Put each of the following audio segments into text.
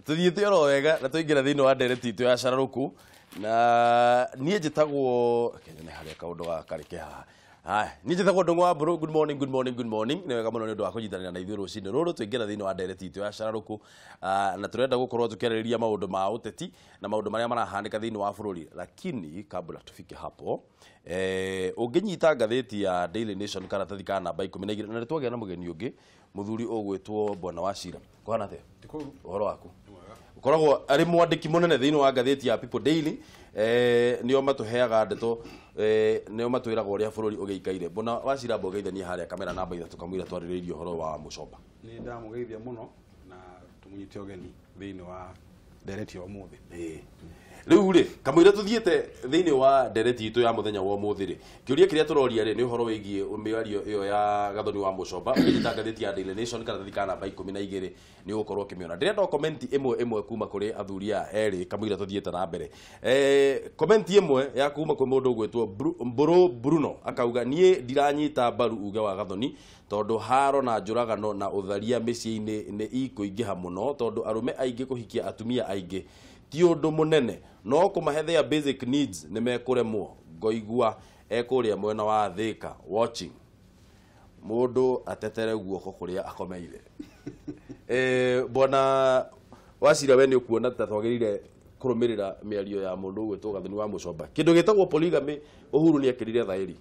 Tuthiĩte oro wega na tũingĩra thĩinĩ wa ndereti itũ ya Cararuku na niĩ njĩtagwo nĩ harĩa kaũndũ gaka karĩ kĩhaha. Niĩ njĩtagwo Ndung'u wa Mburu. Good morning, good morning, good morning. Nĩ wega mũno nĩ ũndũ wa kũnyitanĩra na ithuĩ rũcinĩ rũrũ tũingĩra thĩinĩ wa ndereti itũ ya Cararuku na tũrenda gũkorwo tũkĩarĩrĩria maũndũ ma ũteti na maũndũ marĩa marahanĩka thĩinĩ wa bũrũri. Lakini kabla tufike hapo ũngĩnyita ngathĩti ya Daily Nation karatathi ka namba 12 na nĩtwagĩa na mũgeni ũngĩ mũthuri ũgwĩtwo Bwana Wachira. Kũhana atĩa? Ũhoro waku? Ukoragwo ari mwandĩki mũnene thĩinĩ wa ngathĩti ya People Daily nĩo matũheaga ndeto nĩo matwĩraga ũrĩa bũrũri ũgĩikaire. Bwana Wachira mbogeithania harĩa kamera namba 3 kamwĩra twarĩrĩrie ũhoro wa Mũcomba. Nĩ ndamũgeithia mũno na tũmunyite ũgeni thĩinĩ wa ndereti ya ũmũthĩ. Rĩu rĩ kamwĩra tuthiĩte thĩinĩ wa ndereti itũ ya mũthenya wa ũmũthĩ rĩ kĩũria kĩrĩa tũroria rĩ nĩ ũhoro wĩgiĩ mĩario ĩyo ya Gathoni wa Mũcomba ũgĩta ngathĩti ya Daily Nation karatathi ka namba 12 nĩ ũgũkorwo ũkĩmĩona. Ndĩrenda komenti ĩmwe kuma kũrĩ athuri aya erĩ kamwĩra tuthiĩte na mbere. Komenti ĩmwe ya kuma kwĩ mũndũ ũgwĩtwo Bruno akauga niĩ ndiranyita mbaru uge wa Gathoni tondũ haro na njũragano na ũtharia mĩciĩ-inĩ nĩ ikũingĩha mũno tondũ arũme aingĩ kũhikia atumia aingĩ ti ũndũ mũnene no kũmahe their basic needs nĩ mekũremwo. Ngoigua ekũrĩa mwena wa Thika watching mũndũ atetere guoko kũrĩa akomeire. Bwana Wachira we nĩ ũkuona ta twagĩrĩire kũrũmĩrĩra mĩario ya mũndũ ũgwĩtwo Gathoni wa Mũcomba. Kĩndũ gĩtagwo polygamy Uhuru nĩ akĩrire thaĩri.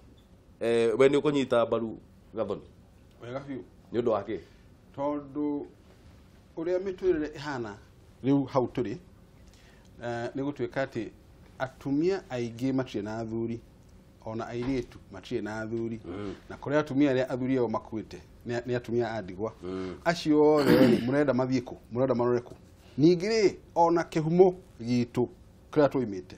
We nĩ ũkũnyita mbaru Gathoni? Wega biũ. Nĩ ũndũ wa kĩ? Tondũ ũrĩa mĩtũrĩre ĩhana rĩu hau tũrĩ nĩ gũtuĩka atĩ atumia aingĩ matirĩ na athuri ona airĩtu matirĩ na athuri na kũrĩa atumia arĩa athuri ao makuĩte nĩ atumia a ndigwa. Acio othe mũrenda mathiĩ kũ? Mũrenda marore kũ? Ningĩ rĩ ona kĩhumo gitũ kĩrĩa tũimĩte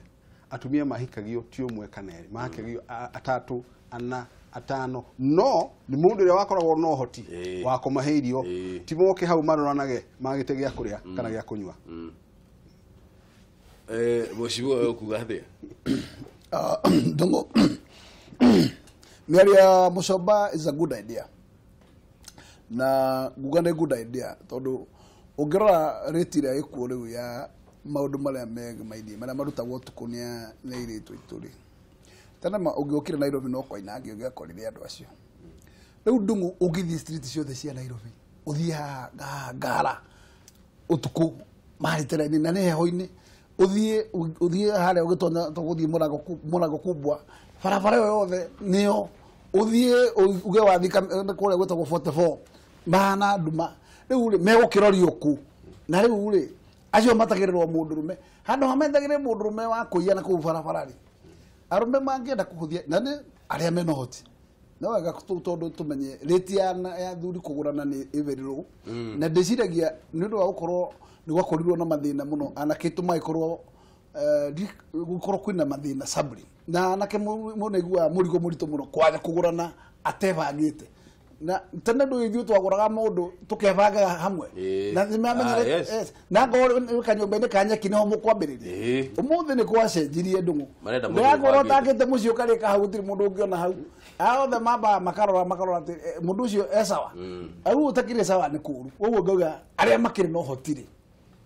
atumia mahikagio ti ũmwe kana erĩ, mahikagio atatũ ana atano no nĩ mũndũ ũrĩa wakoragwo na ũhoti wa kũmahe irio ti moke hau maroranage magĩte gĩa kũrĩa kana gĩa kũnyua. Mheshimiwa ukuga atĩa? Ndung'u, mĩario ya Mũcomba is a good idea na nguga nĩ good idea tondũ ũngĩrora rĩti ĩrĩa ĩkuo rĩu ya maũndũ marĩa megimaidie marĩa marutagwo ũtukũ nĩ airĩtu aitũ rĩ tena ũngĩũkire Nairobi no koinange ũngĩakorire andũ acio. Rĩu Ndung'u ũngĩthiĩ street ciothe cia Nairobi ũthiĩ Ngara ũtukũ marĩtĩra-inĩ na nĩ heho-inĩ uthie harĩa ũgĩtonya tũgũthiĩ mũrango kubwa barabara ĩyo yothe nĩyo uthie uge wathika kũrĩa gwĩtagwo 44 mahana nduma. Rĩu rĩ megũkĩrorio kũ? Na rĩu rĩ acio matagĩrĩrwo mũndũrũme handũ hametagĩrĩre mũndũrũme wa kũiya na kũu barabara rĩ arũme mangĩenda kũhũthia na nĩ arĩa mena ũhoti no wega tondũ tũmenye rĩti ya thuri kũgũrana nĩ very low na ndĩciragia nĩ ũndũ wa gũkorwo nĩ gwakorirwo na mathĩna mũno anake tũmagĩkorwo gũkorwo kwĩna mathĩna sabri na anake mũnaigua mũrigo mũritũ mũno kwaga kũgũrana atebangĩte na tene ndũ ithuĩ twagũraga mũndũ tũkebanga hamwe na nĩmamenyere na ngoro kanyũmba-inĩ ka nyeki nĩho mũkwambĩrĩria. Ũmũthĩ nĩ kwacenjirie Ndung'u ndagũrwo ũtangĩte mũciĩ ũkarĩka hau gũtirĩ mũndũ ũngĩona hau othe mamba makarora atĩ mũndũ ũcio e sawa rĩu ũtakĩrĩ sawa nĩ kũũru. Ũguo ngauga arĩa makĩrĩ na ũhoti rĩ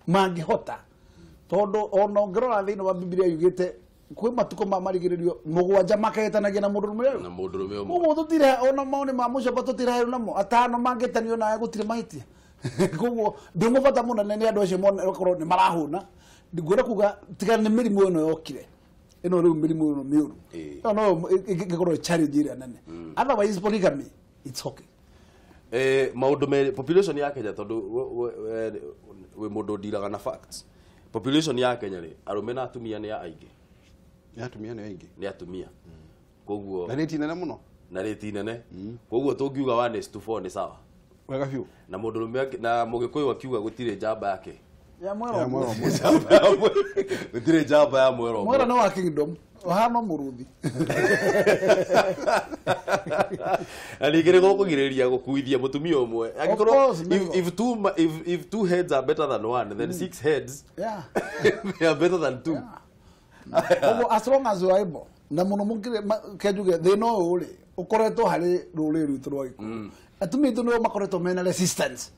mangĩhota tondũ ona ũngĩrora thĩinĩ wa Biblia yugĩte kwĩ matukũ ma marigĩrĩrio mũgwanja makahĩtanagia na mũndũrũme ũyũ. Ũguo tũtire ona maũndũ ma Mũcomba tũtiraheirwo namo atano mangĩtanio nawe gũtirĩ mahĩtia. Koguo ndĩmũbata mũnene nĩ andũ acio makorwo nĩ marahũna ngwĩra kuga tiga nĩ mĩrimũ ĩno yokire ĩno rĩu mĩrimũ ĩno mĩũru no ĩngĩkorwo challenge ĩrĩa nene otherwise polygamy it's okay. Maũndũ me population ya Kenya tondũ we mũndũ ndiraga na facts. Population ya Kenya rĩ arũme na atumia nĩ aingĩ. Nĩ atumia nĩ aingĩ. Nĩ atumia. Koguo na rĩti nene mũno. Na rĩti nene. Koguo tũngiuga 1:4 nĩ sawa. Wega biũ. Na mũndũrũme na mũgĩkũyũ akiuga gũtirĩ njamba yake. Ya mwero. Gũtirĩ njamba ya mwero. Mwero no wa kingdom. Ohano mũrũthi. Aligere gũkũgirĩrĩria gũkuithia mũtumia ũmwe. Angĩkorwo if two heads are better than one then 6 heads they are better than 2. As long as you are able na mũno mũngire kenjuge thĩna ũyũ rĩ ũkoretwo harĩ rũrĩrĩ rwitũ rwa Gĩkũyũ atumia aitũ nĩo makoretwo mena resistance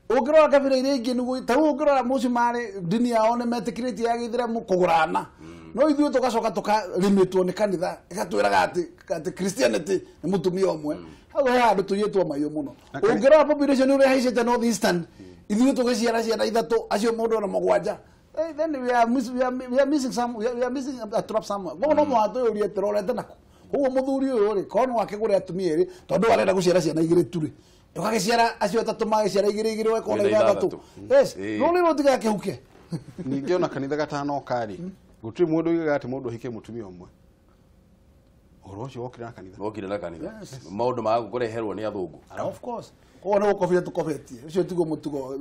Ugirora kabira ire ingi nugu ta ugirora mucimari dini yao ne metikiriti ya githiramu kugurana no ithuĩ tugacoka tukalimitwo ni kanitha igatwiraga ati Christianity ni mutumia omwe hau he andu tuyitwo mayo muno ungirora population ure haicete North Eastern ithuĩ tugiciara ciana ithatu acio mundu na mugwanja then we are missing some we are missing a trap somewhere no mwato urie terorete nako huo muthuri uyu ri kono wake gure atumia iri tondu arenda guciara ciana igiri turi ukagiciara acio atatu magiciara igiri we kona ithatu yes no ni rotiga kehuke ninge ona kanitha gatano kari gutri mundu iga ati mundu hike mutumia omwe orocio wokira kanitha maundu ma gukureherwo ni athungu of course ona ukofia tukofetie ucio tigo mutugo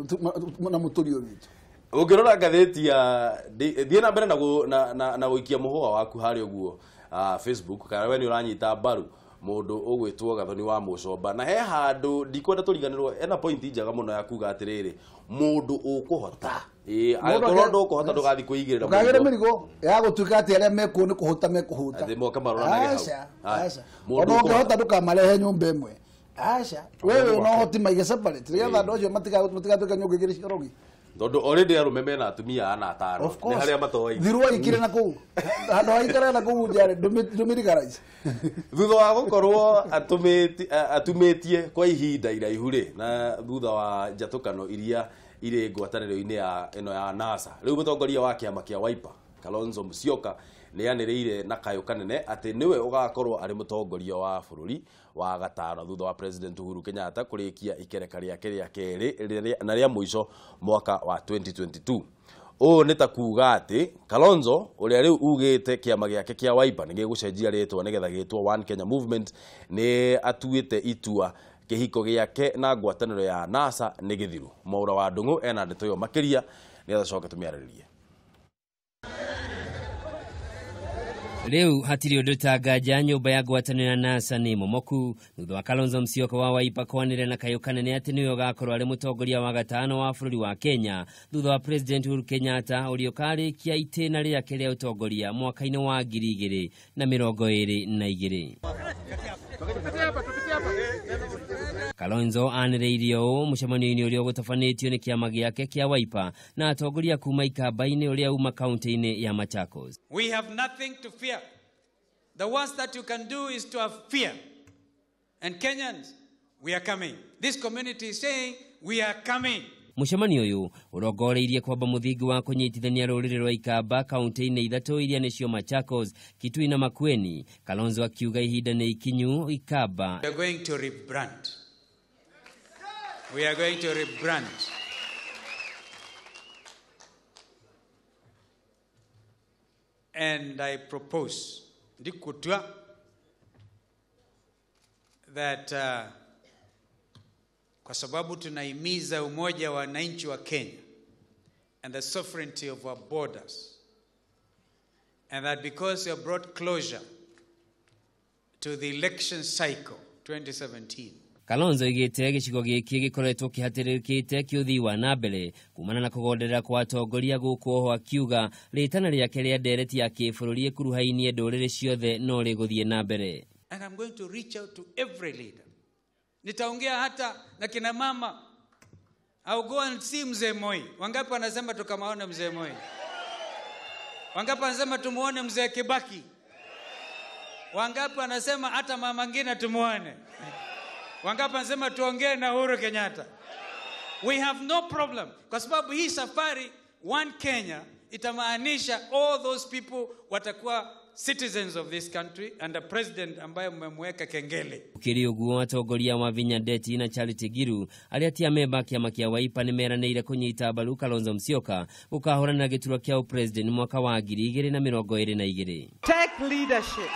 na muturio witu ungirora ngatheti ya thie na mbere na guikia muhwa waku hari uguo Facebook kana we ni uranyita mbaru mundu ugwitwo Gathoni wa Mucomba na he handu ndikwenda turiganirwo ena point njaga muno ya kuga atiriri mundu ukuhota agorwo ndukuhota ndugathi kuigirira ukagire mirigo ya gutuika ati aria mekuo ni kuhuta ati moka marona nage hau mundu ukuhota ndukamarehe nyumba imwe wewe no hoti maige separate riga ndu acio matigatuika nyungu igiri ciorogi tondu already arume mena atumia ana ataro ni haria matoi thirwa ikire na kuu handu haikara na kuu ndiare ndumiri garage thutha wa gukorwo atumetie kwa ihinda iraihu ri na thutha wa njatukano iria ire ngwataniro-ini ya ino ya NASA riu mutongoria wa kiama kia Wiper Kalonzo Musyoka ni yaniriire na kayo kanene ati niwe ugakorwo ari mutongoria wa bururi wa gatano thutha wa President Uhuru Kenyatta kurikia ikereka riake ria keri na ria muico mwaka wa 2022 ni ta kuga ati Kalonzo uria riu ugite kiama giake kia Wiper nige gucenjia ritwa nigetha gitwo One Kenya Movement ni atuite itua kihiko giake na ngwataniro ya NASA ni githiru Mwaura wa Ndung'u ena ndeto yo makiria ni athacoka tumiariririe Leo hatiri undu tangaja nyumba ya ngwataniro ya NASA ni momoku thutha wa Kalonzo Musyoka wa Wiper kwanire na kayo kanene ati niwe ugakorwo ari mutongoria wa gatano wa bururi wa Kenya thutha wa President Uhuru Kenyatta uria ukarikia itena riake ria utongoria mwaka-ini wa 2022 Kalonzo anireirie mucemanio-ini uria gutafanitio ni kiama giake kia Wiper na atongoria kuma ikamba-ini uria uma kaunti-ini ya Machakos. We have nothing to fear. The worst that you can do is to have fear. And Kenyans, we are coming. This community is saying we are coming. Mucemanio uyu urongoreirie kwamba muthingi wa kunyitithania ruriri rwa ikamba kaunti-ini ithatu iria nicio Machakos, Kitui na Makueni. Kalonzo akiuga ihinda ni ikinyu ikamba. We are going to rebrand. We are going to rebrand. And I propose that kwa sababu tunaimiza umoja wa wananchi wa Kenya and the sovereignty of our borders, and that because you have brought closure to the election cycle 2017. Kalonzo igite gicigo giki gikoretwo kihatiririkite kiuthii wa nambere kumana na kugonderera kwa atongoria guku oho akiuga ritana riake ria ndereti ya kibururi ikuruhainie nduriri ciothe no riguthie nambere. And I'm going to reach out to every leader. Nitaongea hata na kina mama. I'll go and see Mzee Moi. Wangapi wanasema tukamaone Mzee Moi? Wangapi wanasema tumuone Mzee Kibaki? Wangapi wanasema hata mama ngine tumuone? Wangapi wanasema tuongee na Uhuru Kenyatta? We have no problem. Kwa sababu hii safari One Kenya itamaanisha all those people watakuwa citizens of this country and a president ambaye mmemweka kengele. Ukiri uguo atongoria wa Vinya Ndeti na Charity Giru aliatia memba kiama kia Wiper nimeranĩire kunyita mbaru Kalonzo Musyoka ukahorana na gĩturwa kia president mwaka wa 2022. Take leadership.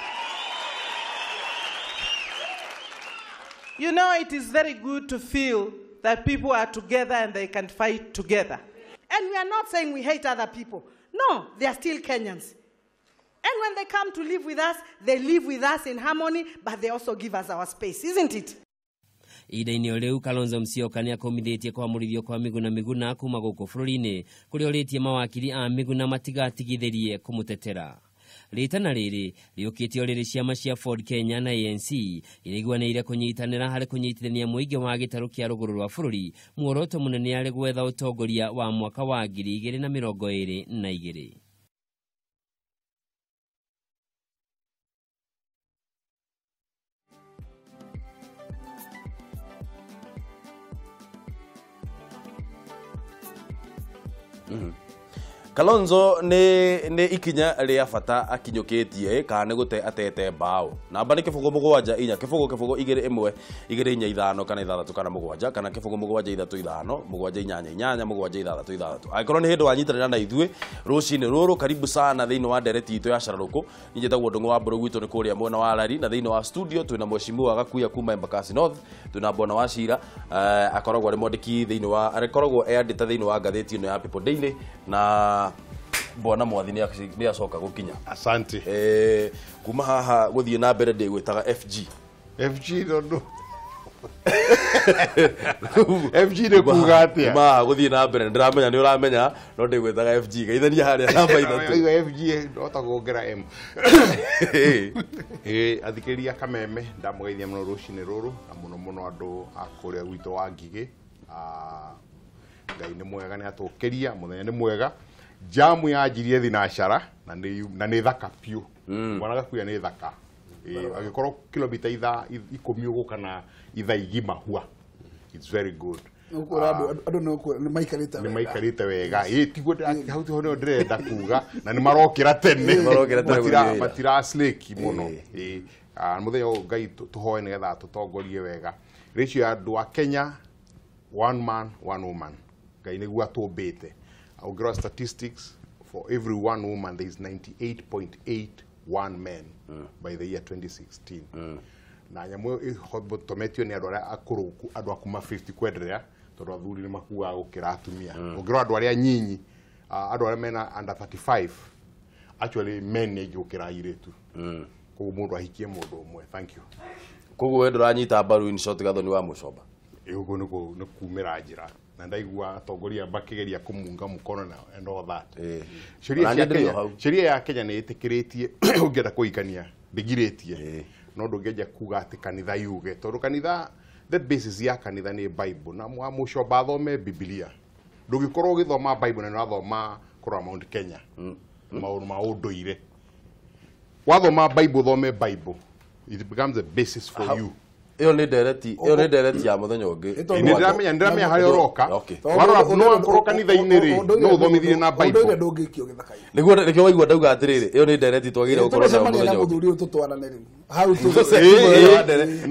You know, it is very good to feel that people are together and they can fight together. And we are not saying we hate other people. No, they are still Kenyans. And when they come to live with us, they live with us in harmony, but they also give us our space, isn't it? Idaini leu Kalonzo Musyoka ni akomithitie kwa murithio kwa Miguna kuma guku bururi-ini kuria oritie mawakiri a Miguna matigatigithirie kumutetera. ritana riri riukitio riri ciama cia Ford Kenya na ANC iriguanĩire kunyitanĩra harĩ kunyitithania mũingĩ wa gĩtarũ kĩa rũgũrũ rwa bũrũri muoroto mũnene arĩ gwetha ũtongoria wa mwaka wa 2022. Kalonzo ne ikinya ria bata akinyukitie kana gute atete mbao namba ni kifungo mugwanja inya kifungo igire imwe igire inya ithano kana ithathatu kana mugwanja kana kifungo mugwanja ithatu ithano mugwanja inyanya inyanya mugwanja ithathatu ithathatu aikoro ni hindu wanyitanira na ithue rucini ruru karibu sana thiini wa ndereti itu ya Cararuku njitagwo Ndung'u wa Mburu gwitu ni kuria mwena wa Lari na thiini wa studio twina mheshimiwa Gakuya kuma Embakasi North twina bona wa Cira akoragwo ari mwandiki thiini wa akoragwo eandita thiini wa ngatheti ino ya People Daily na bona mwathi ni acoka gukinya. Asante. Kuma haha guthie na mbere ndi gwitaga FG no FG ne kuga atia kuma guthie na mbere ndiramenya ni uramenya no ndi gwitaga FG geithania haria namba ithatu FG ndota kuongera M athikiria kameme ndamugeithia muno rucini ruru na muno andu akuria gwitu wa Ngigi ngai ni mwega ni atukiria muthenya ni mwega jamu ya jirie thinacara na ni thaka piu mwana Gakuya ni thaka agikorwo kilomita 10 ugu kana itha igima hua it's very good adu no ni maikarite wega tiguo hauti hono ndirenda kuga na ni marokira tene matira sleki muno muthenya ngai tuhoe ni getha tutongorie wega ratio ya andu a Kenya one man one woman ngai niguo atumbite. I'll give statistics. For every one woman, there is 98.81 men by the year 2016. Na nyamu tometio ni adwara akuruku adwa kuma 50 kwenderea tondu athuri ni makuaga gukira atumia. Ungirwa andu aria nyinyi adwara mena under 35 actually men ni gukira airetu. Koguo mundu ahikie mundu umwe. Thank you. Koguo we nduranyita mbaru in short gathoni wa mucoba. Uguo ni kumira njira. Na ndaigua atongoria bakigeria kumunga mukono na and all that. Sheria ya Kenya ni itikiritie ungienda kuikania ndigiretie no ndungeja kuga ati kanitha yuge tondu kanitha the basis ya kanitha ni Bible na mucoba thome Biblia ndugikorwo githoma Bible na thoma kura Mount Kenya maunduire wathoma Bible thome Bible it becomes a basis for you. Iyo ni ndereti ya muthenya ungi ndiramenya hari oroka warora no akoro kanitha-ini ri no uthomithie na Bible ndu ndungikio githaka-ini niguo waigua ndauga atiriri iyo ni ndereti twagire gukorwo na muthenya ungi muthuri tutwarane riu hau tu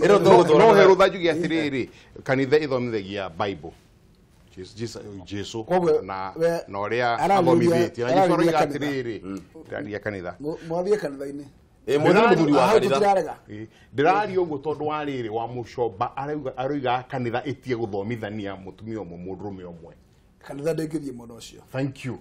ino no heru thajugi atiriri kanitha ithomithagia Bible Jesu na uria athomithitie na Jesu aroiga atiriri ndaria kanitha mwathie kanitha-ini muthuri wa kanitha ndirario uguo tondu wa riri wa mucoba aroiga kanitha itie guthomithania mutumia umwe mundurume umwe kanitha ndengithie muno ucio. Thank you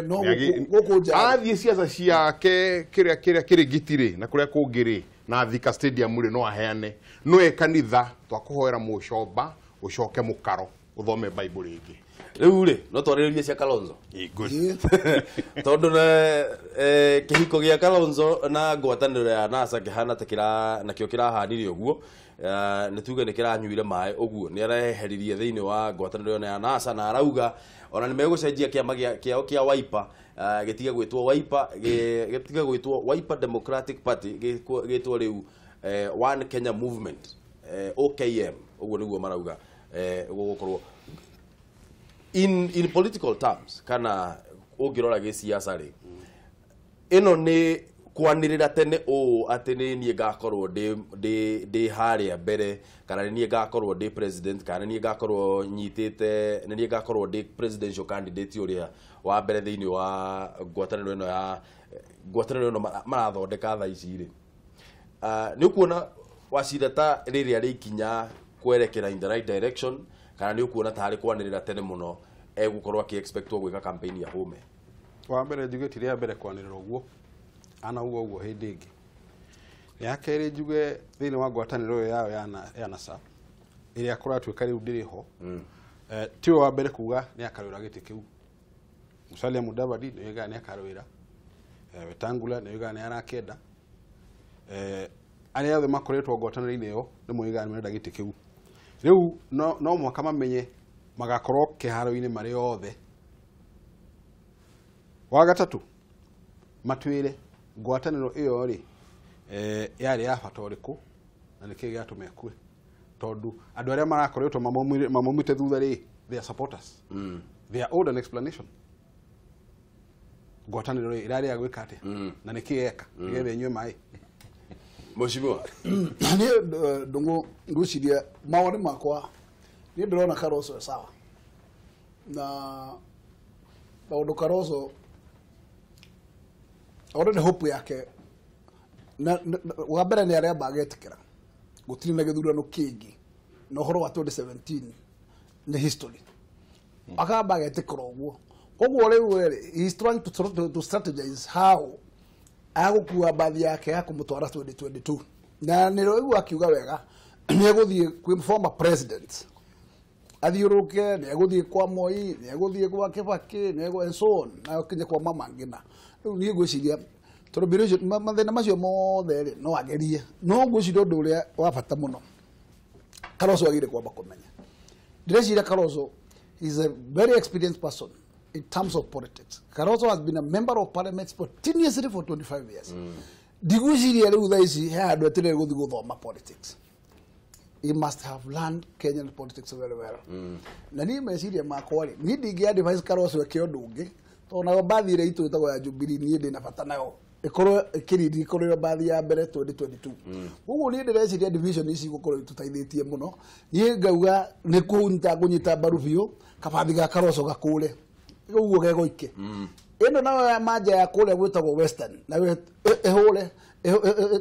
no gukunja athie ciaca ciake kiria kirigitire na kuria kungiri na Thika Stadium ri no aheane no kanitha twakuhoera mucoba ucoke mukaro uthome Bible ringi riu ri no twariririe cia Kalonzo tondu na kihiko gia Kalonzo na ngwataniro ya NASA kihana takira nakio kirahanire uguo ni tuge ni kiranyuire mai uguo ni areheririe thiini wa ngwataniro ya NASA na arauga ona ni megucenjia kiama kiao kia Wiper gitiga gwitwo Wiper Democratic Party gitwo riu One Kenya Movement OKM uguo niguo marauga gukorwo in political terms kana ungirora gisiasa ri ino ni kwanirira tene ati ni nie ngakorwo ndi haria mbere kana ni ngakorwo ndi president kana ni ngakorwo nyitite ni ngakorwo ndi presidential candidate uria wa mbere thiini wa ngwataniro ino marathondeka tha ici ri ni ukuona wacirata riri ari ikinya kwerekera in the right direction kana ni ukuona tari kwanirira tene muno egukorwo akiexpectwo gwika campaign ya home wa mbere njuge tiri ya mbere kwanirira uguo ana uguo hindi ingi ya keri njuge thini wa ngwataniro yao ya NASA iria kuratwika riu ndiriho ti wa mbere kuga ni akarwira giti kiu Musalia Mudavadi niga ni akarwira Wetangula nä oigaga nä arakenda arä othe makoretwo ngwatanĩro-inĩ ĩyo nĩ moigaga nĩ marenda gĩtĩ kĩu rĩu no mwaka mamenye magakorwo kĩharo-inĩ marĩ othe. Wa gatatũ matwĩre ngwatanĩro ĩyo rĩ yarĩ ya bata ũrĩkũ na nĩkĩ gĩatũma ĩkue, tondũ andũ arĩa marakoretwo mamomite thutha rĩ they are supporters. They are owed an explanation. Ngwatanĩro ĩyo ĩrarĩ ya gwĩka atĩa na nĩkĩ yeka nĩgetha ĩnyue maĩ. Mheshimiwa niĩ Ndung'u ngwĩciria mawoni makwa niĩ ndĩrona Karoco sawa na maũndũ Karoco already hope yake wa mbere nĩ arĩa magetĩkĩra gũtirĩ na gĩthurano kĩngĩ na ũhoro wa 2017 nĩ history akamba agetĩkĩra ũguo koguo rĩu he is trying to strategize how agũkua bathi yake ya kũmũtwara 2022 na nĩ rĩu akiuga wega nĩ egũthiĩ kwĩ former president athiũrũke nĩ egũthiĩ kwa Moi nĩ egũthiĩ kwa Kibaki nĩ egũ and so on na kinye kwa Mama Ngina. Rĩu niĩ ngwĩciria tondũ mathĩna macio mothe rĩ no agerie no ngwĩciria ũndũ ũrĩa wa bata mũno Karoco agire kwamba kũmenya ndĩreciria Karoco is a very experienced person in terms of politics. Karoco has been a member of parliament continuously for 25 years. Ndigwĩciria rĩu thaa ici he andũ atirĩ gũthiĩ gũthoma politics. He must have learned Kenyan politics very well. Na niĩ meciria makwa rĩ niĩ ndingĩ-advise Karoco eke ũndũ ũngĩ tondũ nayo mbathi ĩrĩa itũ ĩtagwo ya Jubilee niĩ ndĩna bata nayo ĩkorwo ĩkĩrindi ĩkorwo mbathi ya mbere 2022. Ũguo niĩ ndĩreciria division ici gũkorwo itũteithĩtie mũno. Niĩ ngauga nĩ kũnyita mbaru biũ kabathi ga Karoco gakũre ũguo gegoike. Ĩno nayo manja ya kũrĩa gwĩtagwo Western nayo ĩhũre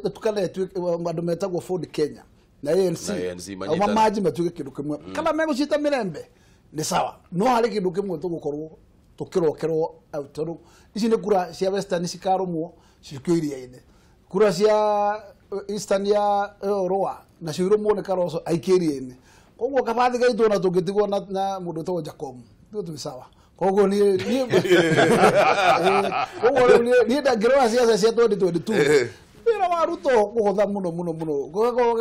tukane andũ metagwo Ford Kenya na ANC au maji matuke kindu kimwe kama megũcita Mirembe ni sawa no harĩ kindu kimwe tũgũkorwo tũkĩrokerwo tondũ ici nĩ kura cia Western cikarũmwo cikio iria-inĩ, kura cia Eastern ya Rũa na cirũmwo nĩ Karoco aikirie-inĩ. Koguo kabathi gaitũ na tũngĩtigwo na mũndũ ũtagwo Jacob tu sawa. Koguo niĩ ndangĩrora ciaca cia 2022 wĩra wa Ruto kũhũtha mũno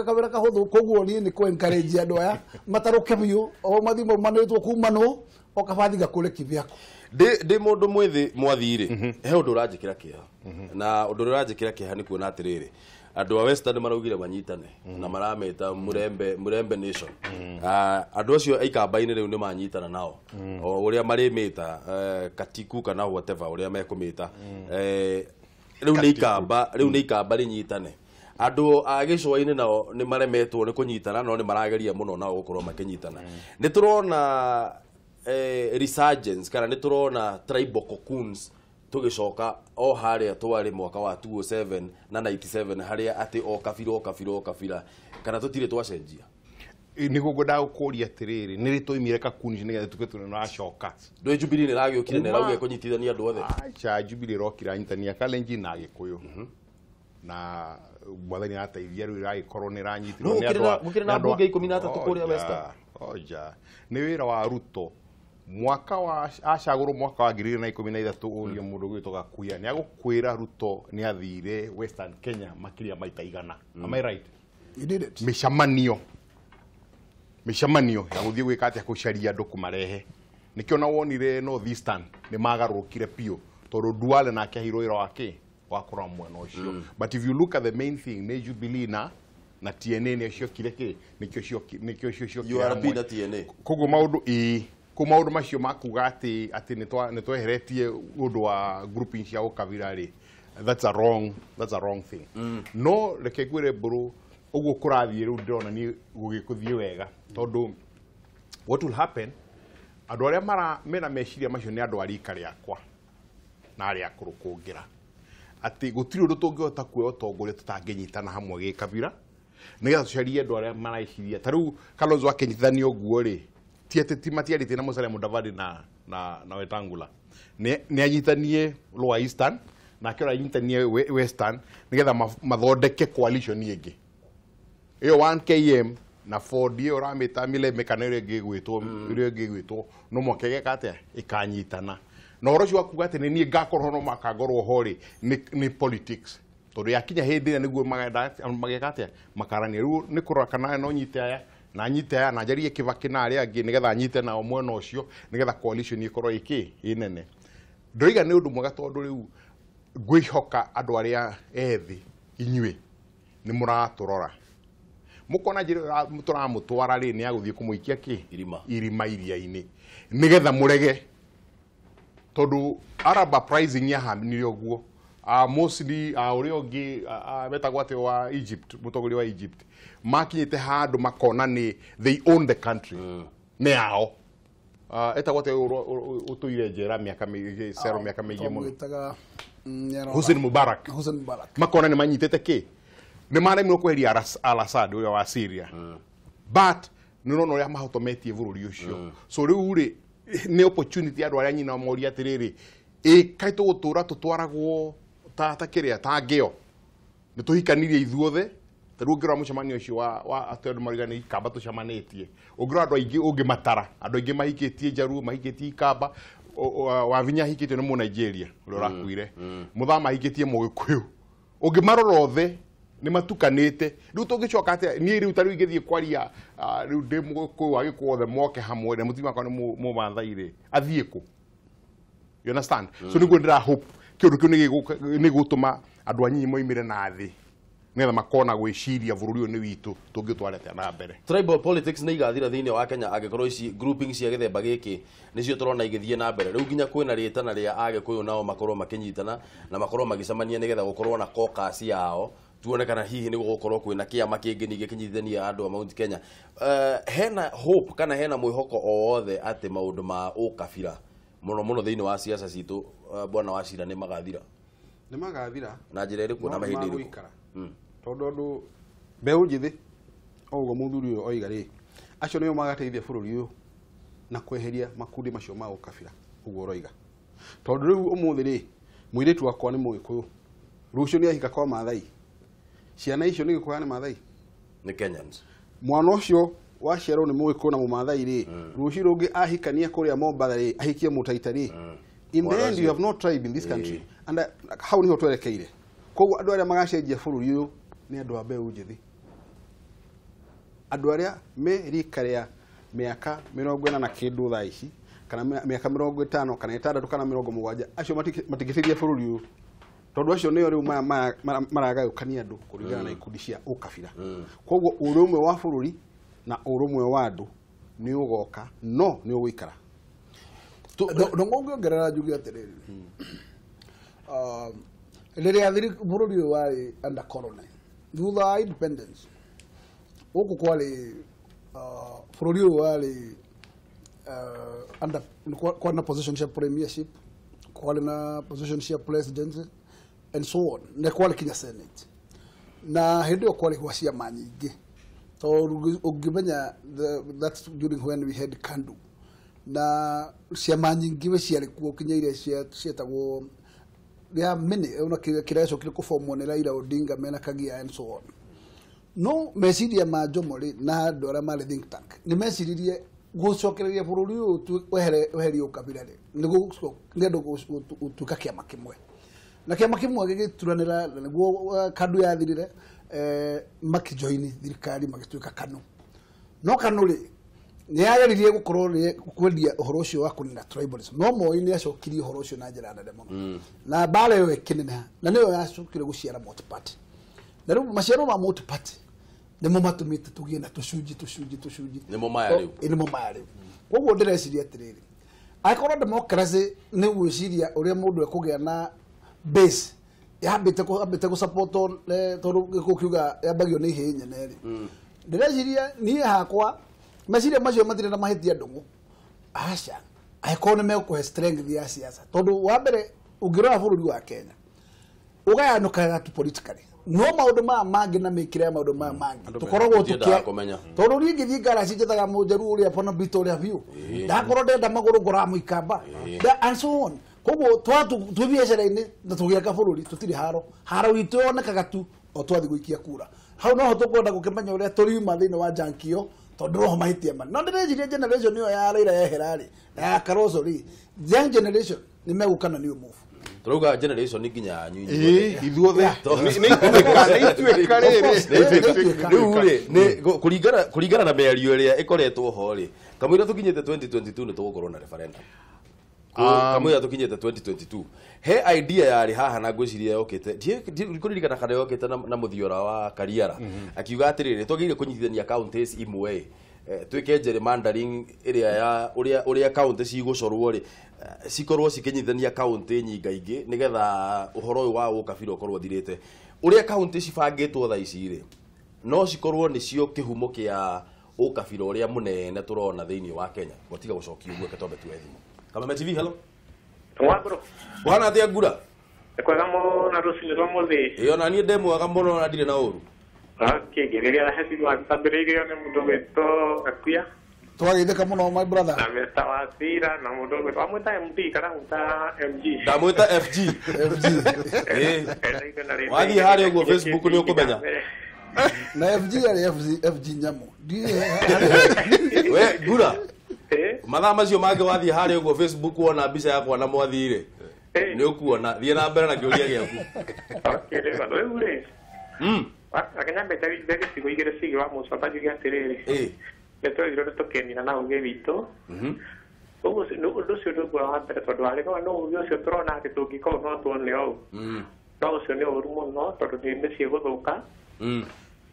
kawĩra kahũthũ. Koguo niĩ nĩ kũ-encourage andũ aya matarũke biũ o mathi maumanĩtwo kuma no o kabathi gakũre kĩbiako. Ndĩ mũndũ mwĩthĩ mwathi-rĩ he ũndũ ũranjĩkĩra kĩeha na ũndũ ũrĩa ũranjĩkĩra kĩeha nĩ kuona atĩrĩrĩ andũ a Western maraugire manyitane na marameta Murembe nation. Andũ acio aikamba-inĩ rĩu nĩ manyitana nao o ũrĩa marĩmĩta Katiku kana whatever ũrĩa mekũmĩta rĩu nĩ ikamba rĩnyitane. Andũ a gĩcũa-inĩ nao nĩ maremetwo nĩ kũnyitana no nĩ marageria mũno nao gũkorwo makĩnyitana. Nĩ tũrona resurgence kana nĩ tũrona tribal cocoons tũgĩcoka o harĩa twarĩ mwaka wa 2007 na 97 harĩa atĩ o kabira kana tũtirĩ twacenjia. Nĩguo ngwendaga gũkũria atĩrĩrĩ nĩ rĩ tũimire kakuni nĩgetha tuke tũnacoka. Ndũĩ Jubilee nĩ ĩragĩũkire na ĩrauga kũnyitithania andũ othe. Acha Jubilee ĩrokire anyitania Kalenjin na Gĩkũyũ na mwathani ateithia rĩu ĩragĩkorwo nĩ ĩranyitirwo nĩ andũ gũkĩrĩ na mbunge 13 kũrĩa Western. Oja nĩ wĩra wa Ruto mwaka wa acagũrwo mwaka wa 2013 ũria mũndũ gwĩtwo Gakuya nĩ agũkwĩra Ruto nĩ athire Western Kenya makĩria maita igana. Am I right? You did it. Mĩcemanio ya gũthiĩ gwĩka atĩa kũcaria andũ kũmarehe nĩkĩo na wonire North Eastern nĩ magarũrũkire piũ tondũ Duale nake ahirwo wĩra wake wakora mwena ũcio. But if you look at the main thing nĩ Jubilee na TNA nĩ ciokire kĩ nĩkĩo cio URP na TNA. Koguo maũndũ macio makuga atĩ nĩ tweheretie ũndũ wa grouping cia ũkabira rĩ that's a wrong thing. No reke ngwĩre Mbũrũ ũguo kũrathiĩ rĩu ndĩrona niĩ gũgĩkũthiĩ wega tondũ what will happen andũ arĩa mena meciria macio nĩ andũ a rika rĩakwa na arĩa akũrũ kũngĩra atĩ gũtirĩ ũndũ tũngĩhota kuoya ũtongoria tũtangĩnyitana hamwe gĩkabira nĩgetha tũcarie andũ arĩa mareciria. Ta rĩu Kalonzo akĩnyitithania ũguo rĩ ti ateti matiarĩtie na Musalia Mudavadi na Wetangula nĩ anyitanie Lower Eastern na akĩora anyitanie Western nĩgetha mathondeke coalition ĩngĩ ĩyo 1KM na Ford ĩyo ũramĩta Mileme kana ĩrĩa ĩngĩgwĩtwo no mwaka ĩgeka atĩa ĩkanyitana na oro cio akuga ati ni ngakorwo no makangorwo hori ni politics tondu yakinya hindi ria niguo mageka atia makarania riu ni kurora kana no nyite aya na nyite aya na njarie Kibaki na aria angi nigetha nyite nao mwena ucio nigetha coalition ikorwo inene ndoiga ni undu mwega tondu riu ngwihoka andu aria ethi inyue ni muraturora mukona njira muturamutwara ri ni aguthie kumuikia ki irima iria-ini nigetha murege tondu araba pricing ya hamini oguo mostly uri ongi betagwo ati wa Egypt mutogori wa Egypt makinyite handu makona ni they own the country ne ao etagwo ati utuire njera miaka mingi muno Hussein Mubarak makona ni manyitete ki ni maremwo kweheria al-Assad uria wa Syria but nirona uria mahotometie bururi ucio so riu ri ni opportunity andu aria nyina moria atiriri kai tugutura tutwaragwo ta kiria ta ngeo ni tuhikanirie ithuothe taru ngira mucemanio ucio wa atondu marigani ikamba tucemanitie ungira andu aingi ungimatara andu aingi mahikitie Jaruo mahikitie Ikamba wa vinya hikitio ni mu Nigeria uria rakuire muthama hikitie Mugikuyu ungimarora othe ni matukanite riu tungicoka ati ni riu taru ingithie kwaria riu ndi Mugikuyu wa gikuothe moke hamwe na mutima kwa ni mu Maathai athie ku you understand so niguo ndira hope kiundu kiu ni gutuma andu anyinyi moimire na thi nigetha makona gwiciria bururi uyu ni witu tungitwarete na mbere tribal politics ni igathira thiini wa Kenya agikorwo ici grouping cia githemba giki nicio turona igithie na mbere riu nginya kwina ritana ria Agikuyu nao makorwo makinyitana na makorwo magicemania nigetha gukorwo na caucus yao tuone kana hihi ni gukorwo kwina kiama kingi ni gikinyithania andu a Mount Kenya hena hope kana hena mwihoko o wothe ati maundu ma ukabira muno thiini wa siasa citu bwana Wachira ni magathira na njira iriku na mahindi iriku tondu andu mbeu njithi oguo muthuri uyu oiga ri acio nio magateithia bururi uyu na kweheria makundi macio ma ukabira uguo roiga tondu riu umuthi ri muiritu wakwa ni Mugikuyu rucio ni ahika kwa Maathai ciana icio ni gikuya ni Maathai ni Kenyans mwana ucio waciarwo ni Mugikuyu na Maathai ri rucio rungi ahikania kuria Mombatha ri ahikie Mutaita ri in the end you have no tribe in this country and how ni ho twerekeire koguo andu aria magacenjia bururi uyu ni andu a mbeu njithi andu aria me rika ria miaka 40 na kindu thaa ici kana miaka 50 kana 60 kana 70 acio matigitiria bururi uyu tondu acio nio riu maragayukania andu kuringana na ikundi cia ukabira koguo urumwe wa bururi na urumwe wa andu ni ugoka no ni uguikara Ndung'u ongerera njuge atiriri riria bururi wari under colony thutha wa independence guku kwari bururi wari under kwari na position cia premiership kwari na position cia presidency and so on na kwari kinya senate na hindi yo kwari kwa ciama nyingi to ungimenya that's during when we had Kandu na ciama nyingi we ciari kuo kinya iria cietagwo there are many una kiraco kile kuformwo ni Raila Odinga mena Kagia and so on no meciria ma Jomori na ndora mali think tank ni meciririe gucokereria bururi uyu weherie ukabira ri ngendo utuka kiama kimwe na kiama kimwe gigituranira niguo Kandu yathirire makijoini thirikari magituika KANU no KANU ri ni ageririe gukorwo kwendia uhoro ucio wa kunina tribalism no Moi ni acokirie uhoro ucio na njira nene muno na bale yo ekinena na niyo yacukire guciara multi party na riu maciaro ma multi party ni mo matumite tugie na tucunji ni mo maya riu koguo ndireciria atiriri akorwo democracy ni gwiciria uria mundu ekugia na base yambite ku support tondu gikukiuga yambagio ni hinya neri ndireciria ni hakwa meciria macio matire na mahitia Ndung'u aca akorwo ni mekuhe strength ya siasa tondu wa mbere ungirora bururi wa Kenya ugayanukaga tu politically no maundu mangi na mikire maundu mangi tukoragwo tukia tondu ringi thingara cinjetaga mujeru uria pona bito uria biu ndakorwo ndenda maguru ngoramu Ikamba and so on koguo tu biacara-ini na tugiaka bururi tutiri haro itu onekaga tu o twathi guikia kura hau no ho tukwenda gukimenya uria turiuma thiini wa jankio tondu roho mahitia man no ndirejirie generation yo ya Raila yeherari ya Karoso ri young generation nimegukana ni move Turuga generation nginya yanyu ithuothe nĩituĩka rĩrĩ nĩ kuringana na mĩario ĩrĩa ĩkoretwo ho rĩ kamũira tũkinyĩte 2022 nĩ tũgũkorwo na referendum kamũira tũkinyĩte 2022 he idea yarĩ haha na ngwĩciria yokĩte kũririkana kana yokĩte na mũthiora wa Kariara akiuga atĩrĩrĩ twagĩrĩire kũnyitithania counties imwe twĩke gerrymandering ĩrĩa ya ũrĩa county cigũcorwo rĩ cikorwo cikinyithania county nyingaingĩ nigetha uhoro ũyũ wa ũkabira ũkorwo thirĩte ũrĩa county cibangĩtwo thaa ici rĩ no cikorwo nĩcio kĩhumo kĩa ũkabira ũrĩa mũnene tũrona thĩinĩ wa Kenya gũtiga gũcokia ũguo ketombe twethi kama TV hello Wabro bwana atia ngura kwega mũno rũcinĩ rwa mũthĩ ĩyo na niĩ ndemwaga mũno na ndirĩ na ũru kĩgereria heci watambĩrĩirio nĩ mũndũ wĩtwo Gakuya twageithĩka mũno my brother na Mr. Wasira na mũndũ wĩtwo amwĩta MD kana mũta MG ndamwĩta FG wathiĩ harĩa ũguo Facebook nĩ ũkũmenya na FG arĩ FG nyamũ we ngura mathaa macio mangĩ wathiĩ harĩa ũguo Facebook wona mbica yakwa na mwathi-rĩ nĩ ũkuona thiĩ na mbere na kĩũria gĩaku akenya mbeta gĩcigo igĩrĩ cigi wa mũcoka njuge atĩrĩrĩ nĩtwagĩrĩirwo nĩtũkenina na ũgĩ witũ ũguo ũndũ ũcio nĩ ũguo wa mbere tondũ warĩgwa no ũgĩ ũcio tũrona atĩ tũngĩkorwo no tuone ũũ no ũcio nĩ ũru mũno tondũ nĩ mĩciĩ gũthũka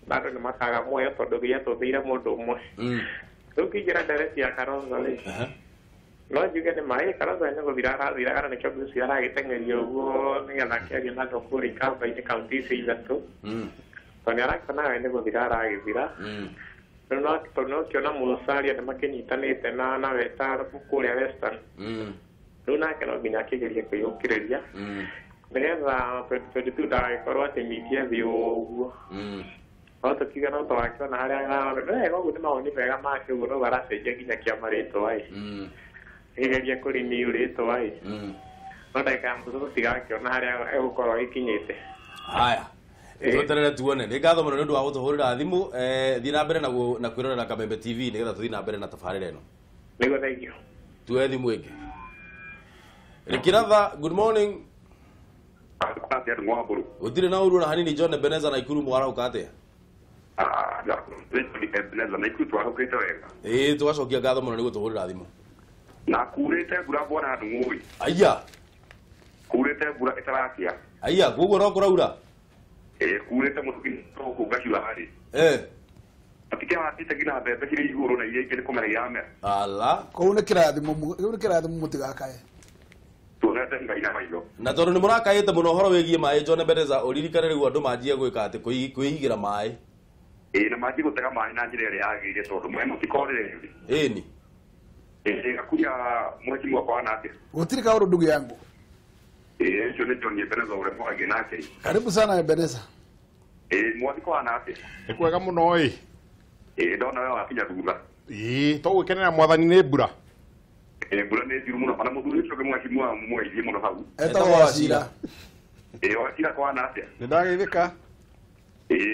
na andũ nĩ makaga muoyo tondũ gĩa tũthĩire mũndũ ũmwe rĩu kĩingĩra ndereti ya Kalonzo rĩ no njuge nĩ maĩ Kalonzo nĩ gũthiragara nĩkĩo ũndũ ũcio aragĩteng'eria ũguo nĩgetha kĩagĩa na thũkũrĩ kamba-inĩ kaunti icio ithatũ tondũ nĩarakĩonaga nĩ gũthira aragĩthira tondũ no kĩona Musalia nĩ makĩnyitanĩte na weta kũrĩa Western rĩu nake no nginya akĩgerie kwĩyũkĩrĩria nĩgetha 2022 ndagĩkorwo atĩ nyingĩ thĩ ũguo no tũkiuga no twakiona harĩa wega ũguo nĩ mawoni mega make ũguo no baracenjia nginya kĩama rĩtwa ĩgeria kũrimi rĩtwa no ndagĩka ya mũthũ tũtigakiona harĩa egũkorwo agĩkinyĩte haya tweterere tuone nĩ ngatho mũno nĩ ũndũ wa gũtũhũrĩra thimũ thiĩ na mbere na kwĩrorera Kamembe TV nĩgetha tũthiĩ na mbere na tabarĩra ĩno nĩguo thengiũ tuoe thimũ ĩngĩ Rĩkĩratha good morning gũtirĩ na ũru na hanini John Ebeneza na Ikuru mwarauka atĩa tũgacokia ngatho mũno nĩ gũtũhũrĩra thimũ na kurĩte mbura mbona Ndung'u aya kurĩte mbura ĩtarakĩa aya koguo no kũraura kurĩte mũtuki tũkũ gaciũra harĩ atikĩhatĩte nginya mbembe cirĩ igũrũ na iria ingĩ nĩ kũmera iramera ala kũu nĩ kĩrathimo mũtigakae tuonete ngai na maitho na tondũ nĩ mũrakaĩte mũno ũhoro wĩgiĩ maĩ John Ebeneza ũririkane rĩu andũ manjie gwĩka atĩ kwĩhigĩra maĩ na manjie gũtega maĩ na njĩra ĩrĩa yagĩrĩire tondũ maĩ mũtikorere ĩni Gakuya mwaki mwakwa nake gũtirĩ kaũndũ ndugu yangu ũcio nĩ John Ebeneza ũrĩa mwaragĩa nake karibu sana Ebeneza mwandĩko wa nake nĩ kwega mũno ndona we wakinya thutha tũgwĩkenera mwathani nĩ mbura mbura nĩ thiru mũno kana mũthuri ũcio mwaki mwaithie mũno hau etagwo Wasira Wasira kwa nake nĩ ndageithĩka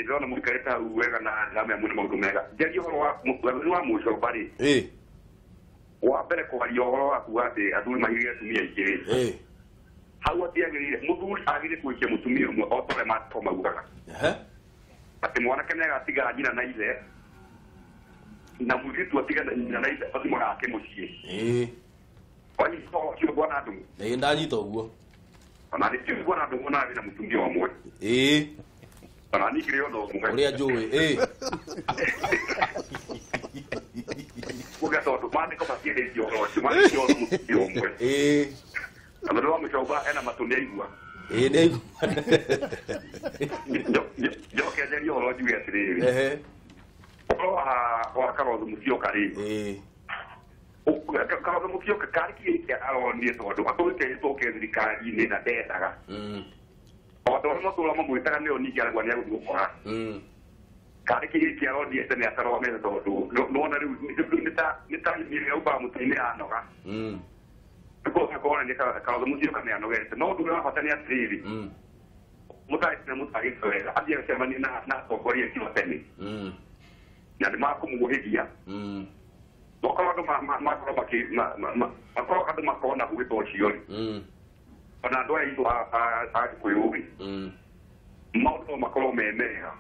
ndona mũikarĩte hau wega na ngamenya mwĩna maũndũ mega njaria ũhoro wa mũcoba rĩ wa mbere kũharia ũhoro waku atĩ athuri mahirire atumia aingĩ hau atiagĩrĩire mũthuri agĩrĩire kũhikia mũtumia ũmwe o tũrĩa matoo maugaga atĩ mwanake nĩagatigara nyina na ithe na mũirĩtu atigana nyina na ithe athimo yake mũciĩ wanyita ũcio bwana Ndung'u ndanyita ũguo ona nĩkĩo bwana Ndung'u narĩ na mũtumia ũmwe ona nikĩrĩ ona ũmwe ũrĩa njũĩ kuga tondũ maandĩko matiĩrĩtio ũhoro ũcio maandĩkio mũtumia ũmwe andũ wa mũcoba ena matũ nĩaigua njoke njarie ũhoro njuge atĩrĩrĩ ũhoro wa Kalonzo Musyoka rĩ Kalonzo Musyoka karĩ kĩrĩkia aronire tondũ atũrĩkĩrĩtwo thirikari-inĩ na ndendaga o andũ arĩa matũũra mamwĩtaga nĩo ningĩ aragwa nĩagũthiĩ gũkora karĩ kĩrĩkia aronire tene ataromete tondũ nona rĩu nĩ ta mĩrĩa ũmbaga mũtĩ-inĩ yanoga Kalonzo Musyoka nĩanogete no ũndũ ũrĩa wa bata nĩ atĩrĩrĩ mũtagĩte wega athiĩ agacemania na atongoria acio tene na nĩ makũmũhĩgia Makoro ando makona kuito shioni. Pana doa ito a kuiubi. Mauto makoro memea.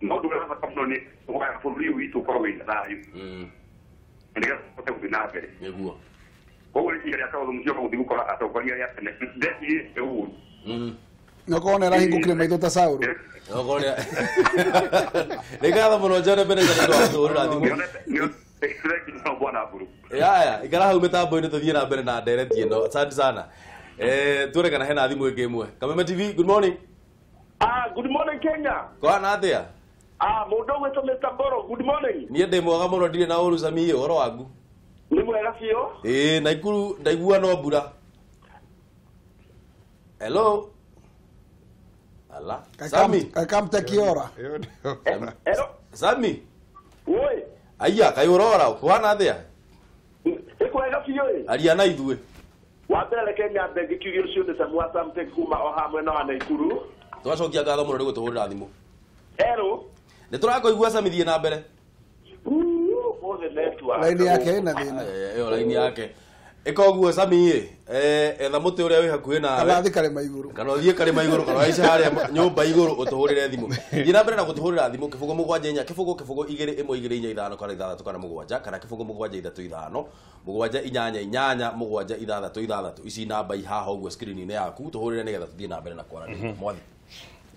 Mauto la kama ni wa fuliu ito kwa wina dayo. Ndio kwa kubinabe. Yego. Kwa hiyo ile akawa mjio kwa dibuko atakwambia ya ndeti eu. No kone la hingukire maitho ta sauro. No kone. Legado muno jana bene jana ndo ndo rathimu. No bwana buru. Ya, ikara hau mitambo ino tuthie na mbere na ndereti ino. Asante sana. Tuone kana hena thimu ingi imwe. Kameme TV, good morning. Good morning Kenya. Kwa na atia? Mundu wetu Mr. Boro, good morning. Niĩ ndĩ mwega mũno ndirĩ na ũru Sami ũhoro waku? Nĩ mwega biũ. Naikuru ndaigua no mbura. Hello. Ala. Sami. Kakamtekiora. Hello. Sami. Oi. Aya, kai ũrora kwana atia? Kwega biũ. Aria na ithuĩ. Wambere Kenya bengi kirio cio nĩ Samu Asante kuma o hamwe na wa Naikuru. Twacokia ngatho mũno nĩ gũtũhũrĩra thimũ. Hello. Nĩ tũrakũigua Sami thiĩ na mbere. Laini yake ina thina. Yo laini yake. Ikoguo Sami etha muti uria wi hakuhi nawe. Kana thi karima iguru. Kana thie karima iguru kana aica haria nyumba iguru utuhurire thimu. Thie na mbere na gutuhurira thimu kibugo mugwanja inya kibugo 2 1 2 5 kana 6 kana mugwanja kana kibugo mugwanja 3 5 mugwanja inyanya inyanya mugwanja 6 ici namba ihaha uguo screen-ini yaku tuhurire nigetha tuthie na mbere na kwarania mwathi.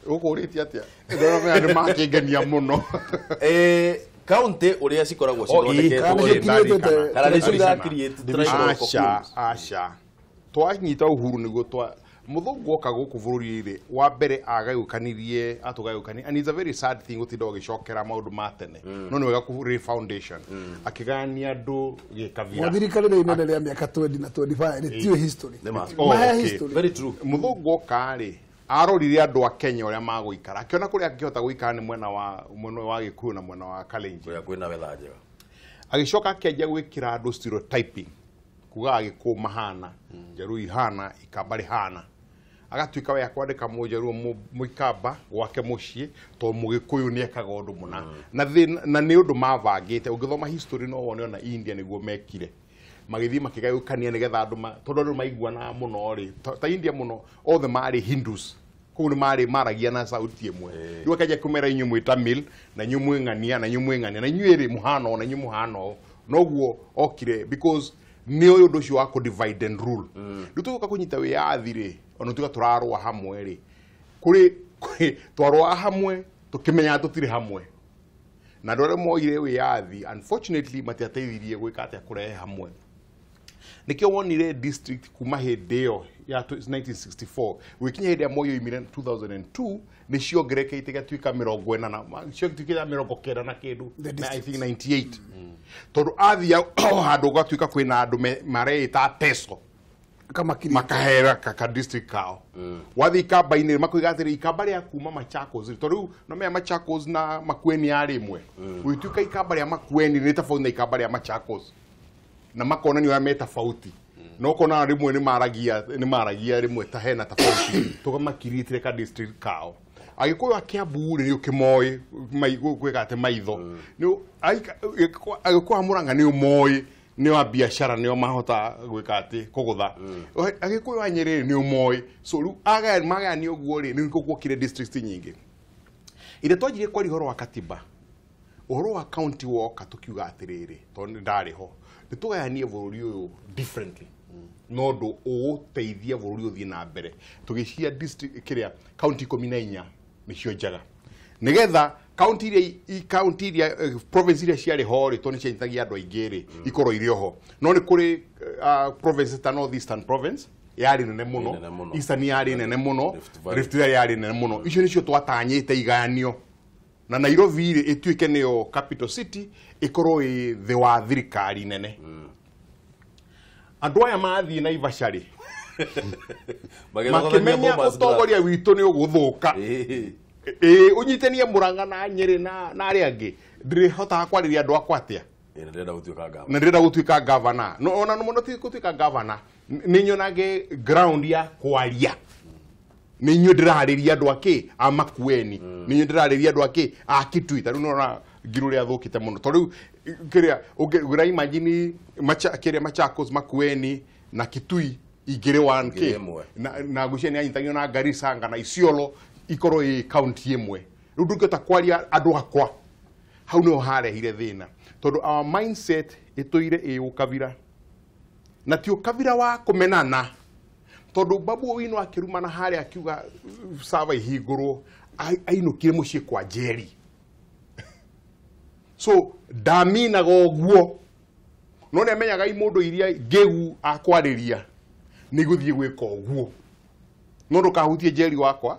Ukuriti atia? Ndona me ande makingenia muno. County uria cikoragwo cithondeketwo kana nĩ cio create aca twanyita uhuru niguo twa muthungu oka guku bururi-ri wa mbere agayukanirie atugayukani and it's a very sad thing utinda gicokera maundu ma tene no ni wega ku foundation akigania andu gikavira mwathirikari ni inene ria miaka 20 na 25 ni tio history history very true muthungu oka-ri arorire andu a Kenya uria maguikara akiona kuria angihota guikara ni mwena wa Gikuyu na mwena wa Kalenjin ya kwina wetha njega agicoka akianjia gwikira andu stereotyping kuga Agikuyu mahana Jaruo ihana Ikamba rihana agatuika we akwandika mujaruo muikamba gwake mucii to Mugikuyu ni ekaga undu muna na ni undu mavangite ungithoma history no wone ona India niguo mekire magithi makigayukania nigetha andu tondu andu maiguana muno ri ta India muno othe mari Hindus kuu ni mari maragia na sauti imwe riu akaja kumera inyu mwi Tamil na nyu mwingania na nyu mwingania na nyu iri muhano na nyu muhano noguo okire because ni uyu ndu cio wa ku divide and rule riu tuka kunyita wiathi ri ona tuka turarwa hamwe ri kuri twarwa hamwe tukimenya tutire hamwe na ndore moire wiathi unfortunately matiateithirie gwika atia kurehe hamwe nikio wonire district kuma hedeo ya 1964 wikinya hede moyo imire 2002 ni ciongereke itigatuika 40 na cio tuikira 90 na kindu na I think 98 tondu athia handu gatuika kwina andu mareita peso kama kiri makahera kaka district kao wathi Ikamba ini makuigatire Ikamba ria kuma Machakos tondu no me Machakos na Makueni ari imwe wituika Ikamba ria Makueni ni tofauti na Ikamba ria Machakos na makona ni wame tofauti no kona rimwe ni maragia rimwe ta hena tofauti tuka makiritire ka district kao Agikuyu akiambu ri ukimoi gwikate maitho ni Agikuyu Murang'a ni umoi ni wa biashara ni mahota gwikate kugutha Agikuyu wa Nyeri ni umoi so ru maga ni oguo ri ni kugukire districts nyingi ire twajire kwa rihoro wa katiba uhoro wa county woka tukiuga atiriri tondu ndari ho nitugayanie bururi uyu differently no ndu uteithia bururi uthie na mbere tugicia district kiria county 14 nicio njaga nigetha county iria province iria ciari ho ri toni cianitagia andu aingiri ikoro irio ho no ni kuri province ta North Eastern province yari nene muno Eastern yari nene muno Rift Valley yari nene muno icio nicio twatanyite iganio na Nairobi ri ituike niyo capital city ikoro the wa thirikari nene andu aya mathi na Ivashari makimenya utongoria witu ni uguthuka unyitenie Murang'a na Nyeri na ari angi ndiri hota kwariria andu akwa atia ndirenda gutuika governor no muno ti gutuika governor ni nyonage ground ya kwaria ni nyu ndirariria andu ake a Makueni ni nyu ndirariria andu ake a Kitui ta riu no ngiru ria thukite muno to riu kiria ugira imagine kiria Machakos Makueni na Kitui igire 1K na guceni anyitagio na Garissa ngana Isiolo ikoro i county imwe riu ndungita kwaria andu akwa hau no harehire thina tondu our mindset ituire i ukavira na ti ukavira wa kumenana tondu Babu Owino akirumana hari akiuga sava ihingurwo ainukire mucii kwa Njeri so damina goguo no ne menyaga imundu iria ngegu akwariria ni guthie gwika oguo no ndukahutie Njeri wakwa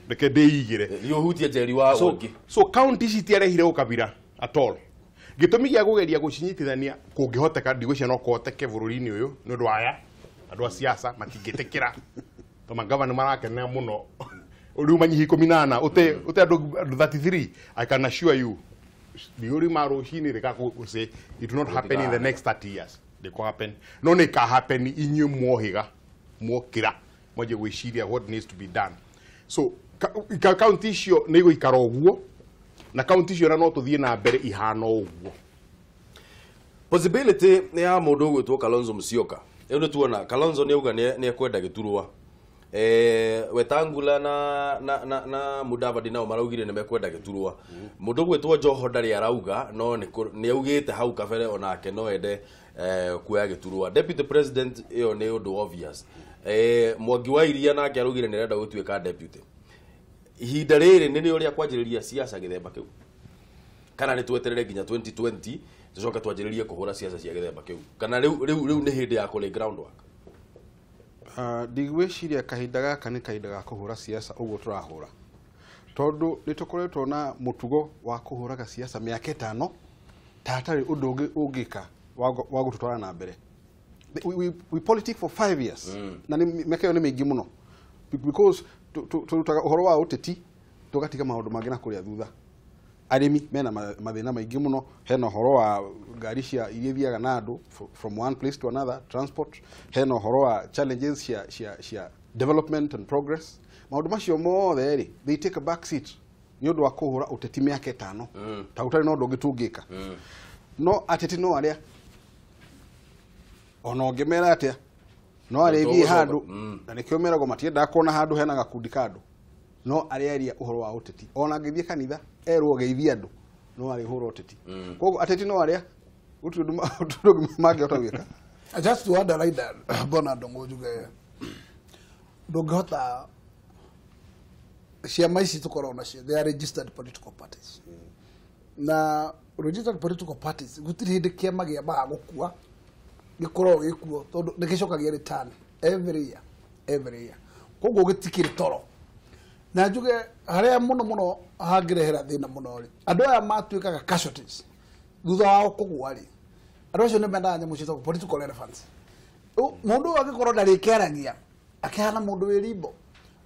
reke ndeigire yo hutie Njeri wa ungi so county citiarehire ukabira at all gitumi gia gugeria gucinyitithania kungihoteka ndigwicia no kohoteke bururi-ini uyu ni undu aya andu a siasa matingitikira to magavana marakenea muno uriu manyihi 18 ute andu 33 I can assure you diuri marucini rikaku say it will not happen in the next 30 years they can happen no ne ka happen inyu mohiga mokira moje gwiciria what needs to be done so county cio ni guikara oguo na county cio no tuthie na mbere ihana oguo possibility ni ya mundu gwitwo Kalonzo Musyoka eno tuona Kalonzo ni uga ni ekwenda giturwa Wetangula na Mudavadi nao maraugire ni mekwenda giturwa mundu gwitwo Joho ndari arauga no ni augite hau kabere onake no ende kuya giturwa deputy president iyo ni undu obvious Mwangi wa Iria nake arugire ni renda gutuika deputy ihinda riri ni uria kwanjiriria siasa githemba kiu kana ni tweterere nginya 2020 tucoka twanjiririe kuhura siasa cia githemba kiu kana riu ni hindi ya kule groundwork ndigwiciria kahinda gaka ni kahinda ga kuhura siasa uguo turahura tondu nitukoretwo na mutugo wa kuhuraga siasa miaka 5 tatari undu ungika wa gututwara na mbere we politics for 5 years na ni miaka ni mingi muno because turutaga uhoro wa uteti tugatiga maundu mangi na kuria thutha arimi mena mathina maingi muno hena uhoro wa ngari cia iria thiaga na andu from one place to another transport hena uhoro wa challenges cia development and progress maundu macio mothe ri they take a back seat ni undu wa kuhura uteti miaka 5 ta utari no ndungi tungika no ateti no aria ono ngemera atia no areithie handu na nikio merago matienda kuona handu hena gakundi kandu no arearia uhoro wa uteti ona ngithie kanitha erwo geithia andu no ari uhoro uteti koguo ateti no aria utundu mage otawika just to underline that bona Ndung'u juge ndungihota ciama ici tukorwo nacio they are registered political parties na registered political parties gutiri hindi kiama gia ba gukua gikorwo gikuo tondu nigicokagia return every year koguo gitikiri toro na njuge haria muno hangirehera thina muno ri andu aya matuikaga casualties thutha wao kugwa ri andu acio ni mendaga nyamu ciitagwo political relevance mundu agikorwo ndari kiaragia akihana mundu wi rimbo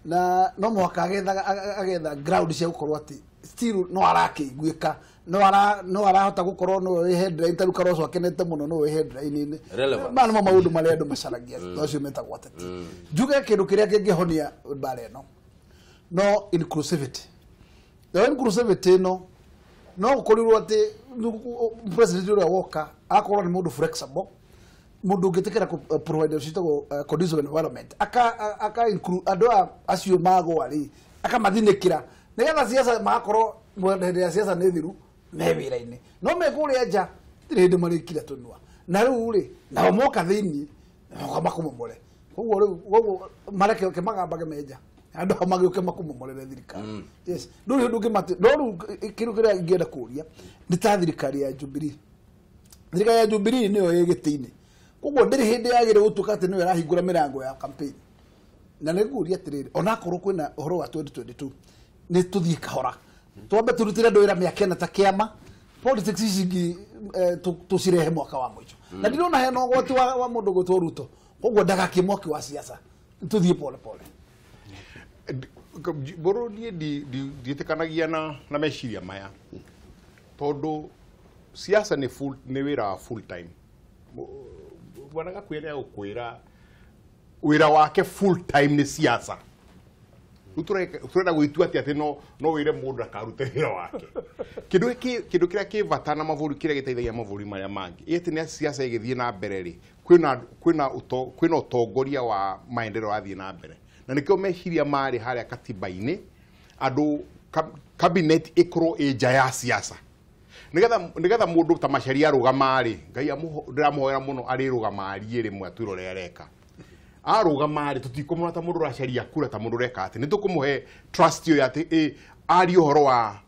na no muhaka agetha ground cia gukorwo ati still no arakeiguika no arahota gukorwo no headline taru karoso akenete muno no headline ni mano maundu mari andu macaragia acio metagwo ateti njuge kindu kiria kingihonia bare no inclusivity the inclusivity no gukorirwo ati president uria woka akorwo ni mundu flexible mundu ngitikira provide citagwo conducive environment aka include andu acio magwa ri akamathinikira nigetha siasa makorwo mwende ya siasa ni thiru me wira-ini no mekuria nja tiri hindi marikira tunwa na riu ri na moka thini makumomore koguo mareke ke magambage menja andu amagioke makumomorere thirikari yes nduri ndungi mate ndoru kiru kiria ingienda kuria ni ta thirikari ya Jubilee niyo yegitini koguo ndiri hindi yagire gutuka ati niyo yarahingura mirango ya campaign na niguria atiriri ona korwo kwina uhoro wa 2022 ni tuthie kahora twambe turutire ndoira miaka na ta kiama politics ici tucirehe mwaka wa mwicho na ndirona hena ugwati wa mundu gwitwo Ruto koguo ndagakimwaki wa siasa tuthie pole bururi nditikanagia na meciria maya tondu siasa ni wira full time bwana gakwira gukwira wira wake full time ni siasa turenda gwitua ati no wire mundu akarute wira wake kindu kiria kivatana mavuri kiria giteithagia mavuri maria mangi iti ni siasa igithie na mbere ri kwina utongoria wa maendeleo athie na mbere na nikio mehiria mari haria katiba-ini andu cabinet ikoro eja ya siasa nigetha mundu ta macharia arugamari ngai ndiramuhoera muno ari rugamari rimwe atwiro rereka arugamari tutikomona ta mundu racharia kura ta mundu reka ati nitukumuhe trust yo ati ari uhoro wa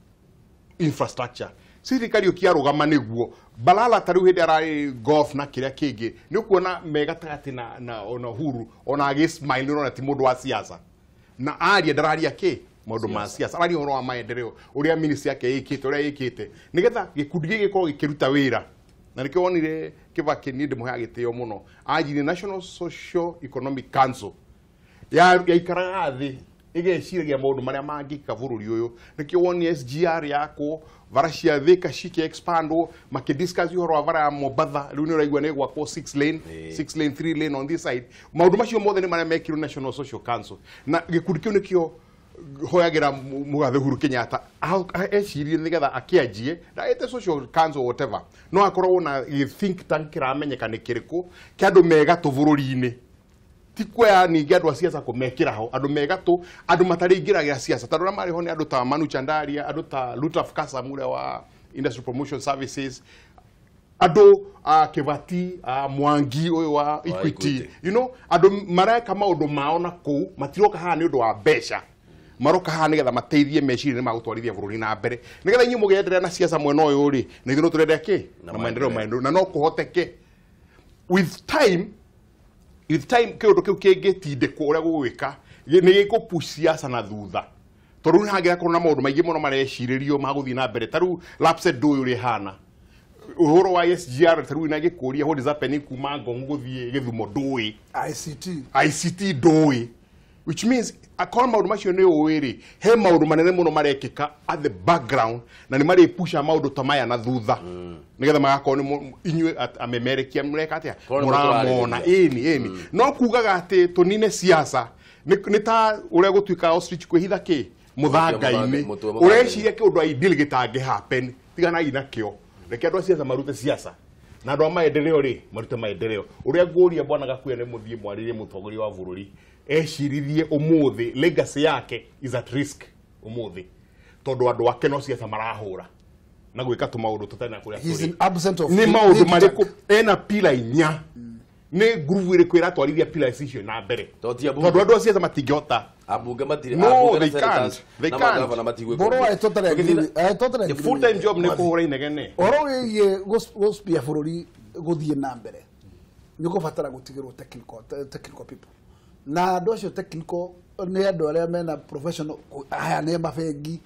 infrastructure sirikari ukiarugama niguo balala tariu hindi arari golf na kiria kingi ni ukuona megatagati na ona huru ona agismile ona ti mundu wa siasa na aria ndararia ki maundu ma siasa ari uhoro wa maendeleo uria ministry yake ikite uria ikite nigetha gikundi gigikorwo gikiruta wira na nikio wonire Kibaki ni ndimuhe agitio muno ajire National Social Economic Council ya ikaraga thi igeciragia maundu maria mangika bururi uyu nikio woni SGR yako varacia thika shike expando makidiscuss uhoro wa vara ya Mobatha riu ni uraigua ni gwakwo 6 lane 3 lane on this side maundu macio mothe ni maria mekirwo National Social Council na gikundi kiu nikio hoyagira mugathe Uhuru Kenyatta ecirie nigetha akianjie na ete social council whatever no akorwo na think tank kiramenyeka ni kiriku ki andu mega tu bururi-ini ti kwa ningi andu siasa kumekira ho andu mega tu andu matari ingiragira siasa tondu na mari ho ni andu ta Manu Chandaria andu ta Lutaf Kasamure wa Industry Promotion Services andu Kivati Mwangi uyu wa Equity you know andu mareka maundu maona ku matiroka haha ni undu wa besha maroka haha nigetha mateithie meciria ni magutwarithia bururi na mbere nigetha inyu mugenderea na siasa mwena uyu ri ni thino turenda ki na maendeleo na no kuhoteke with time kiundu kiu kingitindikwo uria gugwika ni gikupush siasa na thutha tondu ni hangira korwo na maundu maingi muno mareciririo maguthii na mbere taru lapsed do uri hana uhoro wa SGR taru ina gikuria what is happening kuma Ngong'u guthii Githumo ndui ICT ndui which means akora maundu macio ni uwiri he maundu manene muno marekika at the background na ni mari pusha maundu tamaya na thutha nigetha magakorwo ni inyue amemerekia mureka atia muramona ini no kugaga ati tunine siasa ni ta uria gutuika ostrich kwihitha ki muthanga-ini ureciria kiundu ideal gitange happen tigana ina kio reke andu siasa marute siasa na andu maendeleo ri marute maendeleo uria nguria bwana Gakuya ni muthie mwaririe mutongoria wa bururi ecirithie umuthi legacy yake is at risk umuthi tondu andu ake no siasa marahura na gwika tu maundu tutana kuria turi ni maundu mariku ena pila inya ni groove iri kwira twarithia pila icio na mbere tondu andu siasa matingihota abunge matire they can't boro ai totally the full time job ni kuhura inegene oro ye gospia bururi guthie na mbere ni gubatara gutigirwo technical people na andu acio technical ni andu aria mena professional aya ni mabegi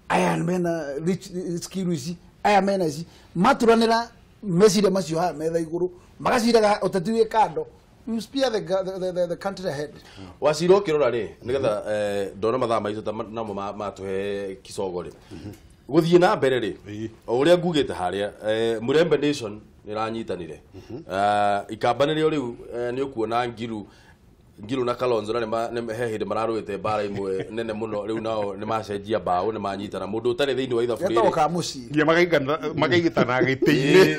aya mena rich skills aya mena ici maturanira meciria macio ha metha iguru magaciraga utetiwe kando you spear the country ahead wasiro kirora ri nigetha ndona mathaa maitũ namo matuhe kicogori guthie na mbere ri uria ngugite haria Murembe Nation niranyitanire ikambanire riu ni ukuona Ngiru na Kalonzo na he hindi mararwite bara imwe nene muno riu nao ni macenjia bao ni manyitana mundu utari thiini wa ithabu riri ngia magaigitana giti-ini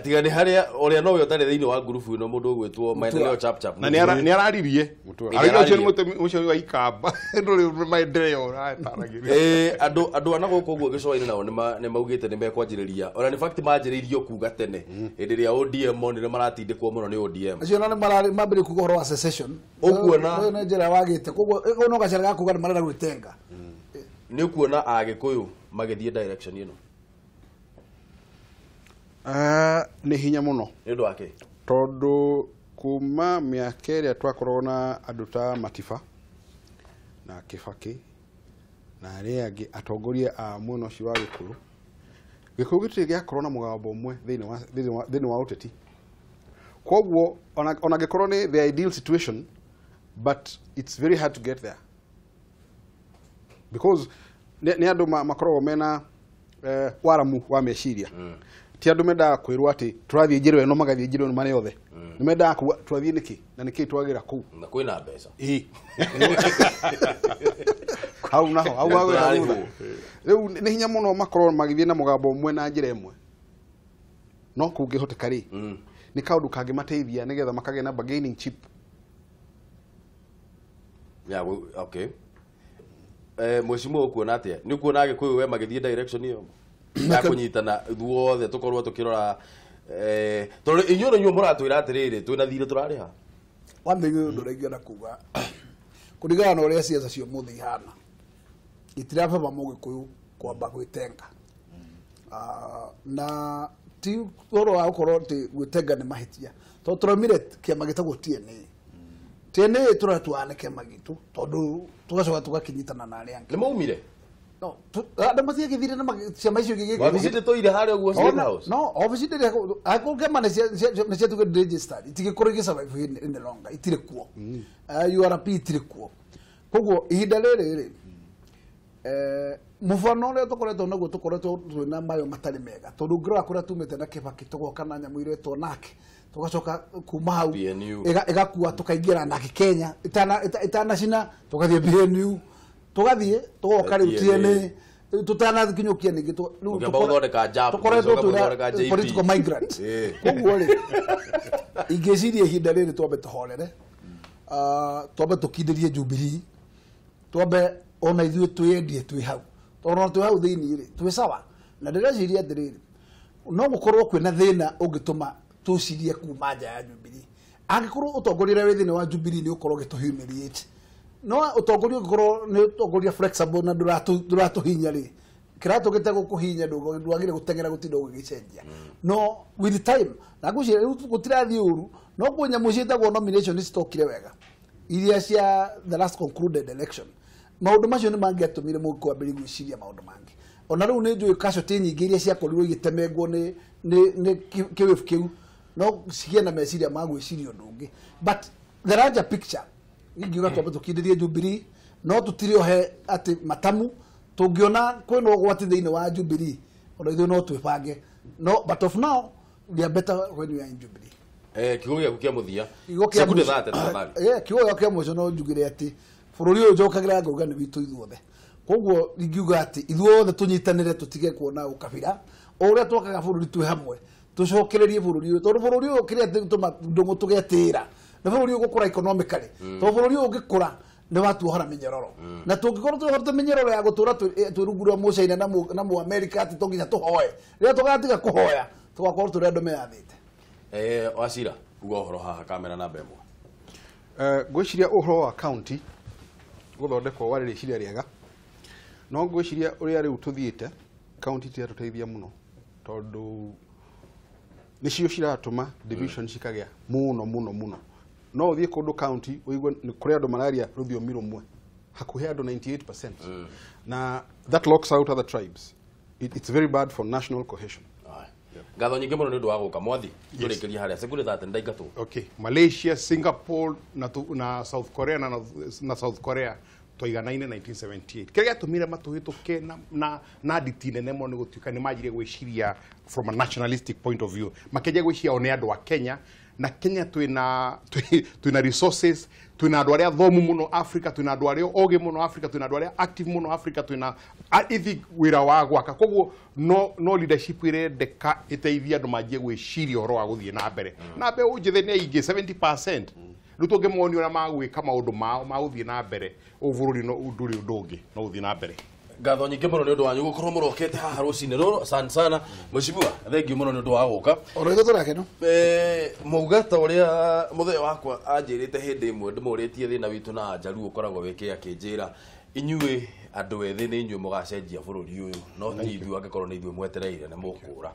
tiga ni haria uria no we utari thiini wa grupu ino mundu ugwitwo maendeleo chap na ni araririe ucio wa ikamba nduri maendeleo rataragirie andu ana guku guo gicoa-ini nao ni maugite ni mekwanjiriria ona ni fact manjiriirio kuga tene hindi ria ODM ni maratindikwo muno ni ODM acio no mambire kuga secession ukuona no njira wagite koguo no gacira gakuga marara gwitenga ni ukuona agikuyu magithie direction ino ni hinya muno ni ndu wake tondu kuma miaka iria twakorwo na andu ta Matiba na Kibaki na aria angi atongoria a mwena ucio wa Gikuyu gitiri giakorwo na mugambo umwe thiini wa uteti koguo ona gikorwo ni the ideal situation but it's very hard to get there because ni andu makorwo mena waramu wa meciria ti andu mendaga kwirwo ati turathie njiro eno magathie njiro eno mane yothe ni mendaga kuwa turathie niki na niki twagira kuu na kwina mbeca hau naho hau wawe riu ni hinya muno makorwo magithie na mugambo umwe na njira imwe no kungihoteka ri ni kaundu kangimateithia nigetha makage na bargaining chip ya okay mweshimo ukuona atia ni ukuona Gikuyu we magithie direction iyo ya kunyitana thuothe tukorwo tukirora tondu inyuo nyuo muratwira atiriri twina thire turariha wamenya ndoregia na kuga kuringana na uria ciaca cio muthi ihana itirababa Mugikuyu kwamba gwitenga na ti oro wa ukorwo ti gwitenga ni mahitia to turomire kiama gitagwo TNA turatwane kiama gitu tondu tugacoka tugakinyitana na aria ni maumire no andu mathie githire na ciama icio gigiki wabicite toire haria uguo State House no obviously de akugema na cia tuge register itigikore gisurvive in the longer itire kuo URP itire kuo koguo ihinda riri mufano uria tukoretwo naguo tukoretwo twina mayo matari mega tondu ngira kuria tumite na Kibaki tugoka na nyamu iretwo nake tugacoka kuma hau igakua tukaingira na Kenya itana cina tugathie BNU tugathie tugoka riu TNA tutana kinyukia ningi tukoretwo twina political migrant koguo ri ingeciria ihinda riri twambe tuhorere twambe tukindirie Jubilee twambe ona ithuĩ twendie twĩ hau tondũ twĩ hau thĩinĩ rĩ twĩ sawa na ndĩreciria atĩrĩrĩ no gũkorwo kwĩna thĩna ũngĩtũma tũcirie kuma nja ya Jubilee angĩkorwo ũtongoria ũrĩa wĩ thĩinĩ wa Jubilee nĩ ũkorwo ũgĩtũhumiliate no ũtongoria ũngĩkorwo nĩ ũtongoria flexible na ndũratũhinya rĩ kĩratũgĩte gũkũhinya ndwagĩrĩire gũteng'era gũtinda ũgĩgĩcenjia no with time na ngwĩciria rĩu gũtirathiĩ ũru no kwĩ nyamũ ciĩtagwo nomination citokire wega iria cia the last concluded election maundu macio ni mangiatumire mukwambiri gwiciria maundu mangi ona riu ni njui casualty nyingi iria ciakorirwo igitemengwo ni kiwifu kiu no cigia na meciria ma gwiciria undu ungi but the larger picture ingiuga twambe tukindirie Jubilee no tutiriohe ati matamu tungiona kwina ugwati thiini wa Jubilee ona ithuĩ no twibange no but of now we are better when we are in Jubilee kiugo gĩaku kĩa mũthia sekunde 30 tafadhali kiugo gĩaku kĩa mũico no njugire ati bururi uyu njokagira ngauga ni witu ithuothe koguo ngiuga ati ithuothe tunyitanire tutige kuona ukabira uria twakaga bururi twi hamwe tucokererie bururi uyu tondu bururi uyu kiria tuma Ndung'u tugetira na bururi uyu gukura economically to bururi uyu ugikura ni watuohora minyororo na tungikorwo tuohorete minyororo ya gutura twirungura mucaina na mu America ati tunginya tuhoe ria tugatiga kuhoya tugakorwo turi andu meyathite Wacira ugo horo haha kamera namba imwe gwiciria uhoro wa county guthondekwo warĩ rĩciria rĩega no ngwĩciria ũrĩa rĩu tũthiĩte county tiratũteithia mũno tondũ nĩcio ciratũma division cikagĩa mũno no ũthiĩ kũndũ county ũigue nĩ kũrĩ andũ mararia rũthiomi rũmwe hakuhĩ andũ 98% na that locks out other tribes. It's very bad for national cohesion. Ngatho nyingĩ mũno nĩ ũndũ wa gũka mwathi tũrĩkĩria harĩa sekunde 30 ndaingatũ. Okay, Malaysia, Singapore na South Korea na South Korea twaiganaine 1978 kĩrĩa gĩatũmire matũhĩtũke na nditi nene mũno nĩ gũtuĩka nĩ manjire gwĩciria from a nationalistic point of view makĩanjia gwĩciria one andũ a Kenya na Kenya twina resources twina andũ arĩa thomu mũno Africa twina andũ arĩa ogĩ mũno Africa twina andũ arĩa active mũno Africa twina ithi wĩra wa gwaka koguo no leadership ĩrendeka ĩteithia andũ manjie gwĩciria ũhoro wa gũthiĩ na mbere na mbeũ njĩthĩ nĩ aingĩ 70% rĩu tũngĩmonia ũrĩa magwĩka maũndũ mao ma gũthiĩ na mbere bũrũri ndũrĩ ũndũ ũngĩ no gũthiĩ na mbere. Ngatho nyingĩ mũno nĩ ũndũ wanyu gũkorwo mũrokete haha rũcinĩ rũrũ sana Mheshimiwa thengiũ mũno nĩ ũndũ wa gũka orego tũrakeno mauga ta ũrĩa mũthee wakwa anjĩrĩte hĩndĩ ĩmwe ndĩmũrĩtie thĩna witũ na Njaruo ũkoragwo wĩkĩ akĩnjĩra inyuĩ andũ ethĩ nĩ inyuĩ mũgacenjia bũrũri ũyũ no ti ithuĩ angĩkorwo nĩ ithuĩ mwetereire nĩ mũkũra